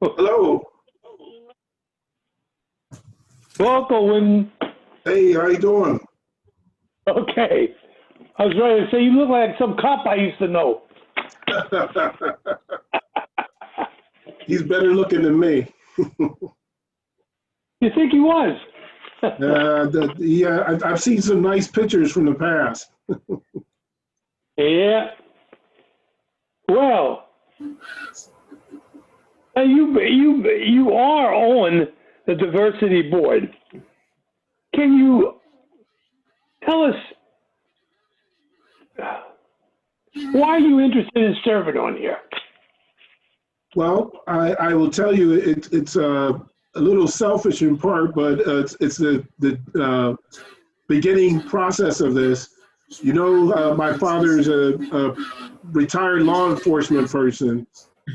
Hello. Welcome. Hey, how you doing? Okay. I was ready to say, you look like some cop I used to know. He's better looking than me. You think he was? I've seen some nice pictures from the past. Yeah. Well, now you are on the diversity board. Can you tell us why are you interested in serving on here? Well, I will tell you, it's a little selfish in part, but it's the beginning process of this. You know, my father's a retired law enforcement person,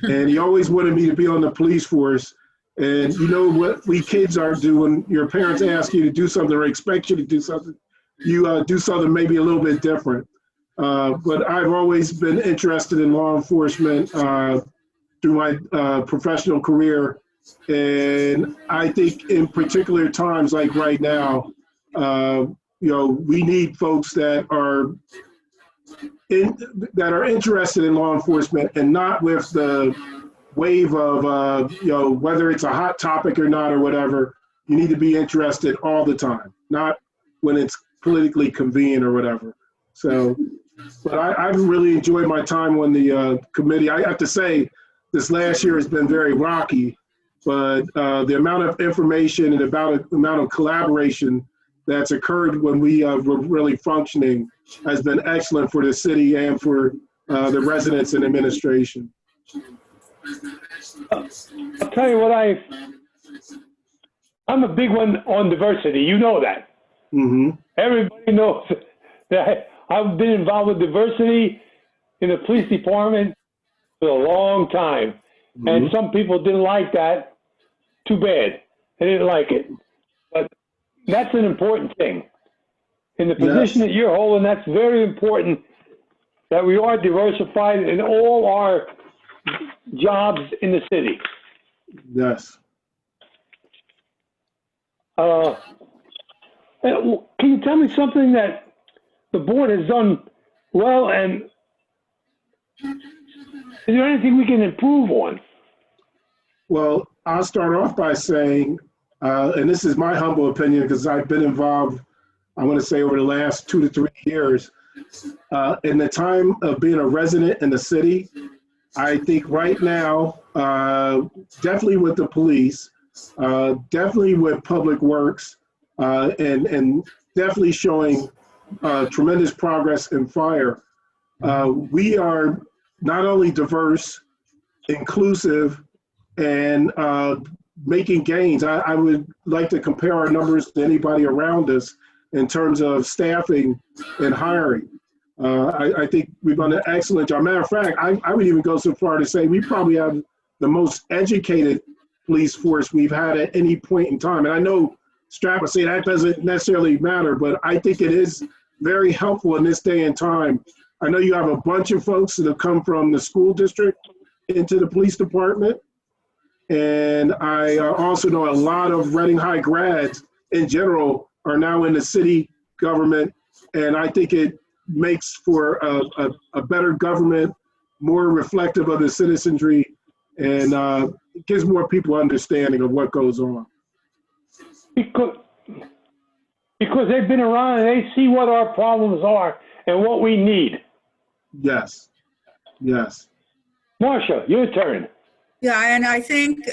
and he always wanted me to be on the police force. And you know what we kids are doing, your parents ask you to do something or expect you to do something, you do something maybe a little bit different. But I've always been interested in law enforcement through my professional career. And I think in particular times like right now, you know, we need folks that are interested in law enforcement and not with the wave of you know, whether it's a hot topic or not or whatever. You need to be interested all the time, not when it's politically convenient or whatever. So, but I've really enjoyed my time on the committee. I have to say, this last year has been very rocky, but the amount of information and the amount of collaboration that's occurred when we were really functioning has been excellent for the city and for the residents and administration. I'll tell you what, I'm a big one on diversity. You know that. Mm-hmm. Everybody knows that I've been involved with diversity in the police department for a long time. Mm-hmm. And some people didn't like that. Too bad. They didn't like it. But that's an important thing. In the position that you're holding, that's very important that we are diversified in all our jobs in the city. Yes. Can you tell me something that the board has done well, and is there anything we can improve on? Well, I'll start off by saying, and this is my humble opinion because I've been involved, I want to say over the last 2 to 3 years, in the time of being a resident in the city. I think right now, definitely with the police, definitely with public works, and definitely showing tremendous progress in fire. We are not only diverse, inclusive, and making gains. I would like to compare our numbers to anybody around us in terms of staffing and hiring. I think we've done an excellent job. Matter of fact, I would even go so far to say we probably have the most educated police force we've had at any point in time. And I know Strap would say that doesn't necessarily matter, but I think it is very helpful in this day and time. I know you have a bunch of folks that have come from the school district into the police department. And I also know a lot of Reading High grads in general are now in the city government. And I think it makes for a better government, more reflective of the citizenry, and gives more people understanding of what goes on. Because they've been around and they see what our problems are and what we need. Yes, yes. Marcia, your turn. Yeah, and I think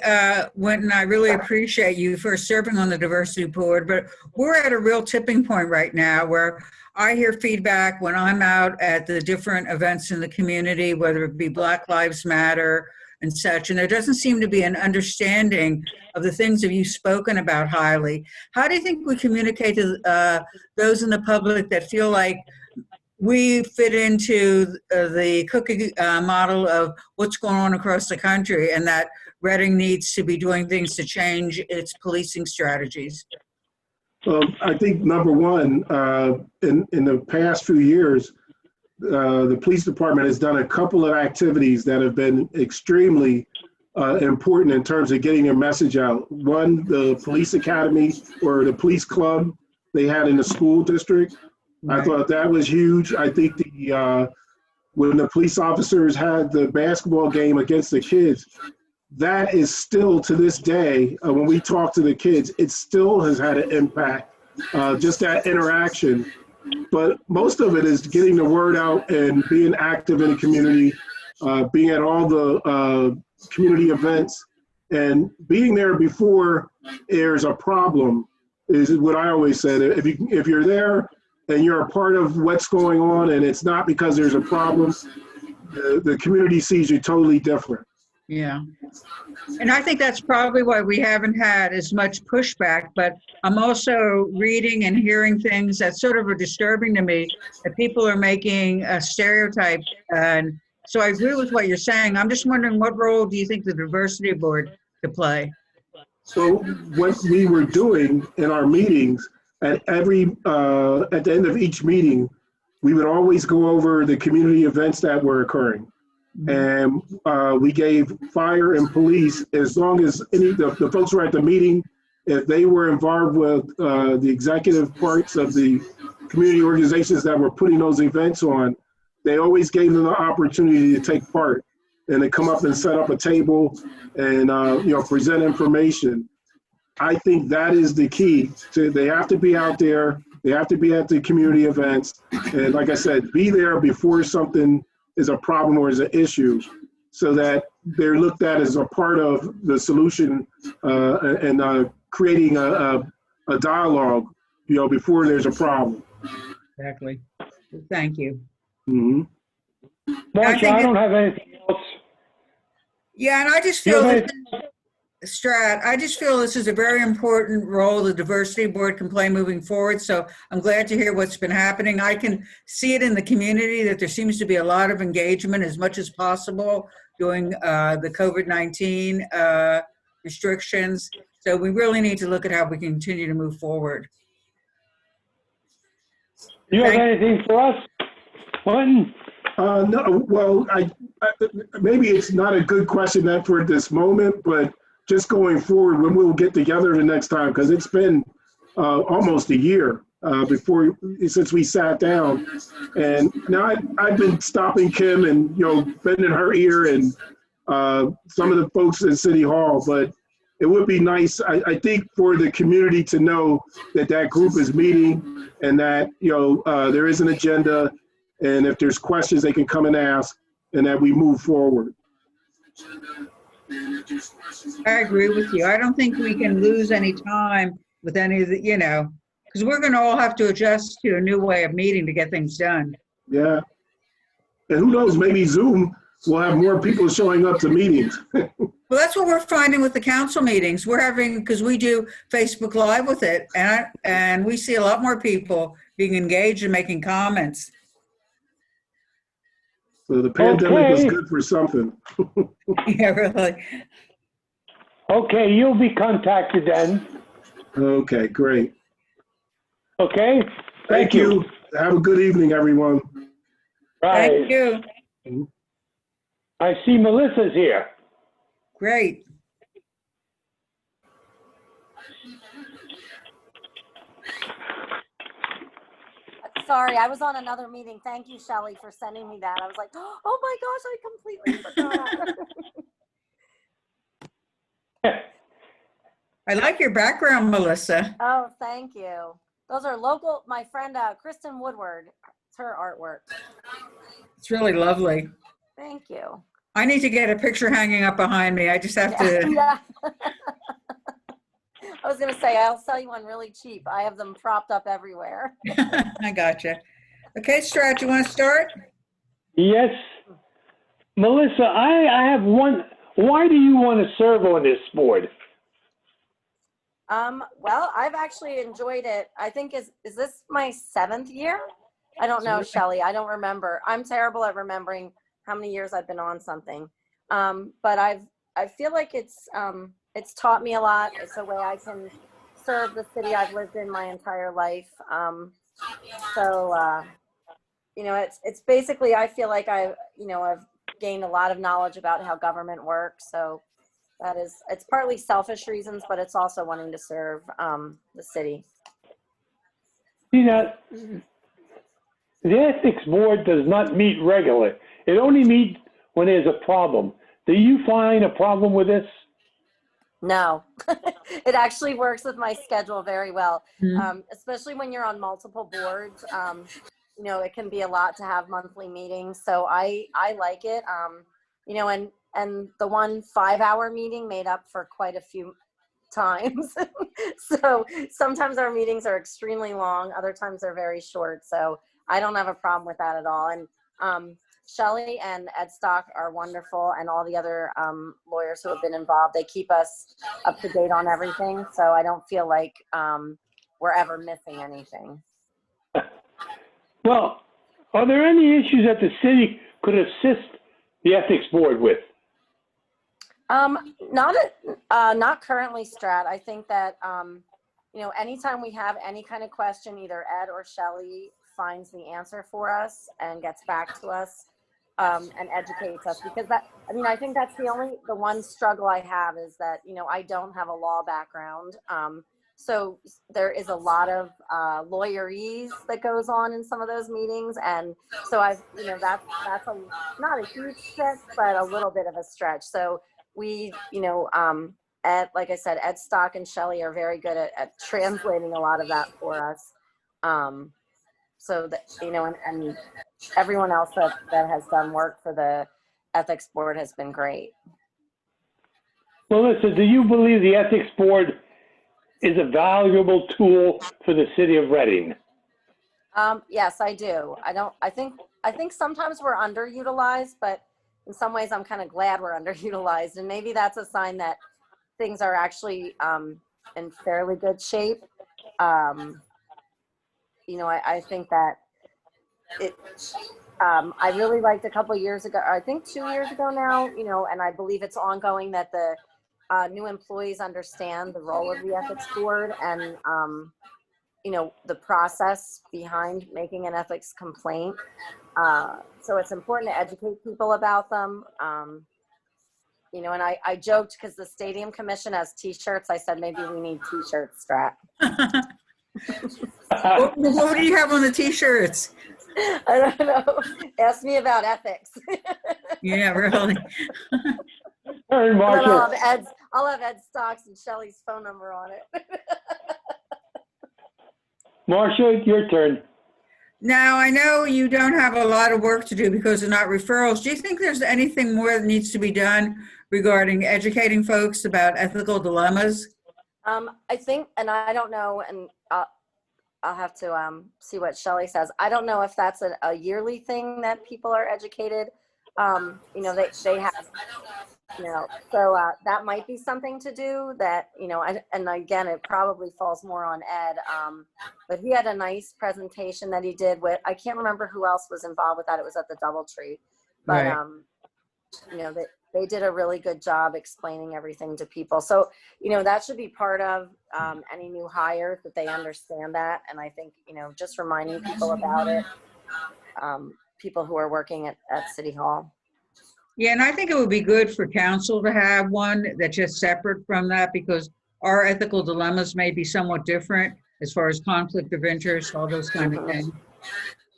when I really appreciate you for serving on the diversity board, but we're at a real tipping point right now where I hear feedback when I'm out at the different events in the community, whether it be Black Lives Matter and such, and there doesn't seem to be an understanding of the things that you've spoken about highly. How do you think we communicate to those in the public that feel like we fit into the cookie model of what's going on across the country and that Reading needs to be doing things to change its policing strategies? Well, I think number one, in the past few years, the police department has done a couple of activities that have been extremely important in terms of getting their message out. One, the police academy or the police club they had in the school district. I Right. thought that was huge. I think when the police officers had the basketball game against the kids, that is still to this day, when we talk to the kids, it still has had an impact, just that interaction. But most of it is getting the word out and being active in the community, being at all the community events, and being there before there's a problem is what I always said. If you're there and you're a part of what's going on and it's not because there's a problem, the community sees you totally different. Yeah. And I think that's probably why we haven't had as much pushback, but I'm also reading and hearing things that sort of are disturbing to me, that people are making a stereotype. And so I agree with what you're saying. I'm just wondering, what role do you think the diversity board could play? So what we were doing in our meetings, at the end of each meeting, we would always go over the community events that were occurring. And we gave fire and police, as long as the folks were at the meeting, if they were involved with the executive parts of the community organizations that were putting those events on, they always gave them the opportunity to take part and to come up and set up a table and present information. I think that is the key. They have to be out there. They have to be at the community events. And like I said, be there before something is a problem or is an issue, so that they're looked at as a part of the solution and creating a dialogue, before there's a problem. Exactly. Thank you. Mm-hmm. Marcia, I don't have anything else. Yeah, and I just You feel have that, anything- Strat, I just feel this is a very important role the diversity board can play moving forward. So I'm glad to hear what's been happening. I can see it in the community that there seems to be a lot of engagement as much as possible during the COVID-19 restrictions. So we really need to look at how we continue to move forward. You have anything for us, Clinton? No, well, maybe it's not a good question for this moment, but just going forward, when we'll get together the next time, because it's been almost a year since we sat down, and now I've been stopping Kim and bending her ear and some of the folks in City Hall, but it would be nice, I think, for the community to know that group is meeting and that there is an agenda, and if there's questions they can come and ask, and that we move forward. I agree with you. I don't think we can lose any time with any of the, because we're going to all have to adjust to a new way of meeting to get things done. Yeah. And who knows, maybe Zoom will have more people showing up to meetings. Well, that's what we're finding with the council meetings. We're having, because we do Facebook Live with it, and we see a lot more people being engaged and making comments. So the pandemic was Okay. good for something. Yeah, really. Okay, you'll be contacted then. Okay, great. Okay? Thank you. Have a good evening, everyone. Thank Right. you. I see Melissa's here. Great. Sorry, I was on another meeting. Thank you, Shelley, for sending me that. I was like, oh my gosh, I completely forgot. I like your background, Melissa. Oh, thank you. Those are local, my friend Kristen Woodward, it's her artwork. It's really lovely. Thank you. I need to get a picture hanging up behind me. I just have to. Yeah. I was going to say, I'll sell you one really cheap. I have them propped up everywhere. I gotcha. Okay, Strat, you want to start? Yes. Melissa, I have one. Why do you want to serve on this board? Well, I've actually enjoyed it. I think is this my 7th year? I don't know, Shelley. I don't remember. I'm terrible at remembering how many years I've been on something. But I feel like it's taught me a lot. It's a way I can serve the city I've lived in my entire life. It's basically, I feel like I've gained a lot of knowledge about how government works. So it's partly selfish reasons, but it's also wanting to serve the city. See that the ethics board does not meet regularly. It only meets when there's a problem. Do you find a problem with this? No, it actually works with my schedule very well, Mhm. especially when you're on multiple boards. You know, it can be a lot to have monthly meetings, so I like it. You know, and the one 5-hour meeting made up for quite a few times. So sometimes our meetings are extremely long, other times they're very short. So I don't have a problem with that at all. And Shelley and Ed Stock are wonderful, and all the other lawyers who have been involved. They keep us up to date on everything, so I don't feel like we're ever missing anything. Well, are there any issues that the city could assist the ethics board with? Not currently, Strat. I think that you know, anytime we have any kind of question, either Ed or Shelley finds the answer for us and gets back to us and educates us, because that, I mean, I think that's the one struggle I have is that, you know, I don't have a law background. So there is a lot of lawyerese that goes on in some of those meetings. And so you know, that's not a huge stretch, but a little bit of a stretch. So we, you know, like I said, Ed Stock and Shelley are very good at translating a lot of that for us. So that, you know, and everyone else that has done work for the ethics board has been great. Melissa, do you believe the ethics board is a valuable tool for the city of Reading? Yes, I do. I think sometimes we're underutilized, but in some ways I'm kind of glad we're underutilized. And maybe that's a sign that things are actually in fairly good shape. You know, I think that I really liked a couple of years ago, I think 2 years ago now, you know, and I believe it's ongoing, that the new employees understand the role of the ethics board and, you know, the process behind making an ethics complaint. So it's important to educate people about them. You know, and I joked because the stadium commission has t-shirts. I said, maybe we need t-shirts, Strat. What do you have on the t-shirts? I don't know. Ask me about ethics. Yeah, really. Turn, And then Marcia. I'll have Ed Stocks and Shelley's phone number on it. Marcia, your turn. Now, I know you don't have a lot of work to do because they're not referrals. Do you think there's anything more that needs to be done regarding educating folks about ethical dilemmas? I think, and I don't know, and I'll have to see what Shelley says. I don't know if that's a yearly thing that people are educated. You know, they have, you know, so that might be something to do that, you know, and again, it probably falls more on Ed. But he had a nice presentation that he did with, I can't remember who else was involved with that. It was at the DoubleTree, but, Right. you know, they did a really good job explaining everything to people. So, you know, that should be part of any new hire, that they understand that. And I think, you know, just reminding people about it, people who are working at City Hall. Yeah, and I think it would be good for council to have one that's just separate from that, because our ethical dilemmas may be somewhat different as far as conflict of interest, all those kind of things.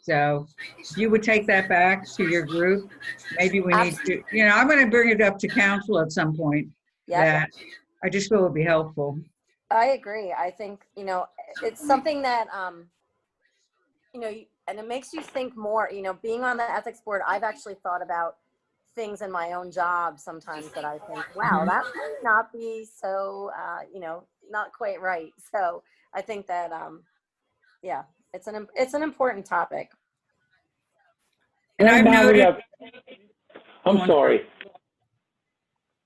So if you would take that back to your group, maybe we need to, you know, I'm going to bring it up to council at some point. Yeah, That I just feel would be helpful. I agree. I think, you know, it's something that, you know, and it makes you think more, you know, being on the ethics board, I've actually thought about things in my own job sometimes that I think, wow, that might not be so, you know, not quite right. So I think that, yeah, it's an important topic. And Right I've now we noted, have, I'm sorry.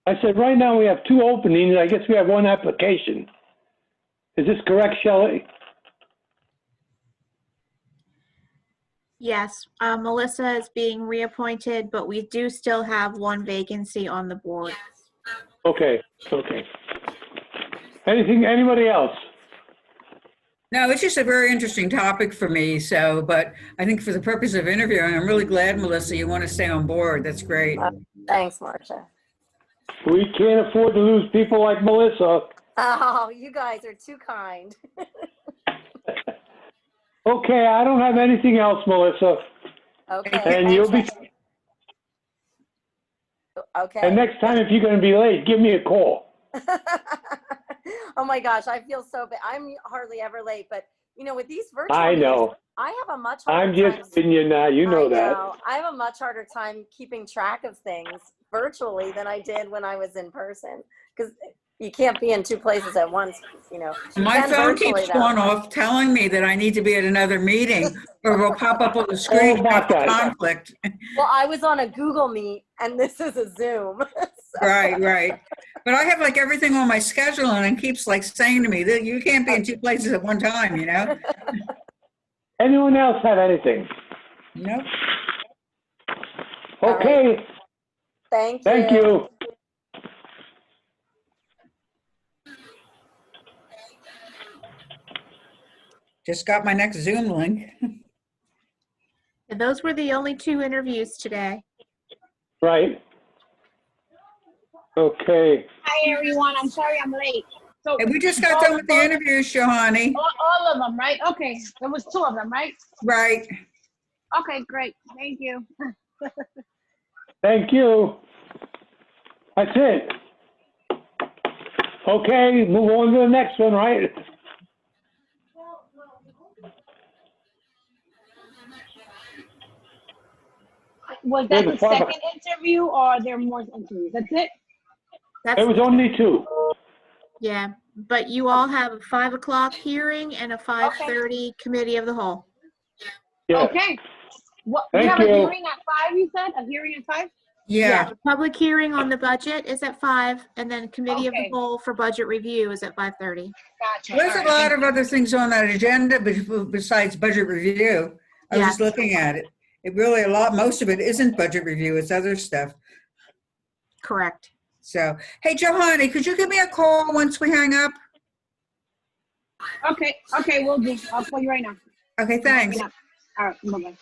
I said, right now we have 2 openings. I guess we have 1 application. Is this correct, Shelley? Yes, Melissa is being reappointed, but we do still have 1 vacancy on the board. Okay. Anybody else? no, it's just a very interesting topic for me. So, but I think for the purpose of interviewing, I'm really glad, Melissa, you want to stay on board. That's great. Thanks, Marcia. We can't afford to lose people like Melissa. Oh, you guys are too kind. Okay, I don't have anything else, Melissa. Okay. And you'll be, thanks. Okay. and next time if you're gonna be late, give me a call. Oh my gosh, I feel so bad. I'm hardly ever late, but you know, with these virtual I meetings, know. I have a much harder I'm time. just kidding you now, you know I that. know. I have a much harder time keeping track of things virtually than I did when I was in person, because you can't be in two places at once, you know. You My can phone virtually, keeps though. going off telling me that I need to be at another meeting or it will pop up on the All screen about that. conflict. Well, I was on a Google Meet and this is a Zoom. Right, right. But I have like everything on my schedule and it keeps like saying to me that you can't be in two places at one time, you know? Anyone else have anything? Nope. All right. Okay, Thank you. thank you. Just got my next Zoom link. And those were the only 2 interviews today. Right. Okay, Hi, everyone. I'm sorry I'm late. So And we just got done with the interviews, Shahani. all of them, right? Okay. There was 2 of them, right? Right. Okay, great. Thank you. thank you. That's it. Okay, move on to the next one, right? Was that Yeah, the the father- second interview or are there more interviews? That's it? That's, There was only 2. yeah, but you all have a 5 o'clock hearing and a 5:30 committee of the whole. Yeah, Okay. What, you Thank have you. a hearing at 5, you said? A hearing at 5? Yeah. The public hearing on the budget is at 5, and then committee of the Okay. whole for budget review is at 5:30. Gotcha. There's a All right, lot of other things on that agenda besides budget review. I was just Yeah. looking at it. It really, most of it isn't budget review, it's other stuff. Correct. So, hey, Johanny, could you give me a call once we hang up? Okay, we'll do. I'll call you right now. Okay, thanks. All right, bye-bye.